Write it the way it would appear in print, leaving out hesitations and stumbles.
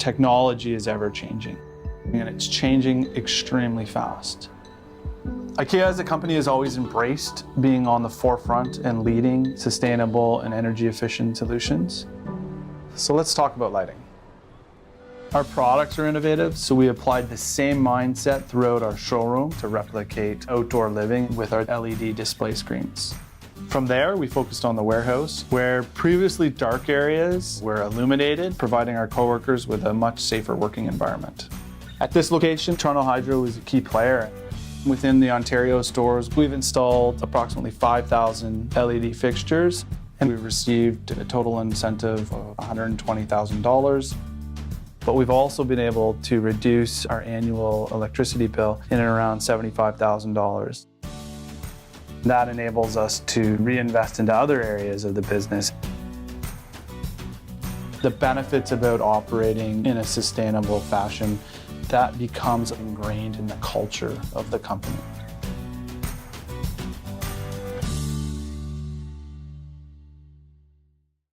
Technology is ever changing, and it's changing extremely fast. IKEA as a company has always embraced being on the forefront and leading sustainable and energy efficient solutions. So let's talk about lighting. Our products are innovative, so we applied the same mindset throughout our showroom to replicate outdoor living with our LED display screens. From there, we focused on the warehouse, where previously dark areas were illuminated, providing our coworkers with a much safer working environment. At this location, Toronto Hydro is a key player. Within the Ontario stores, we've installed approximately 5,000 LED fixtures, and we've received a total incentive of $120,000. But we've also been able to reduce our annual electricity bill in and around $75,000. That enables us to reinvest into other areas of the business. The benefits about operating in a sustainable fashion, that becomes ingrained in the culture of the company.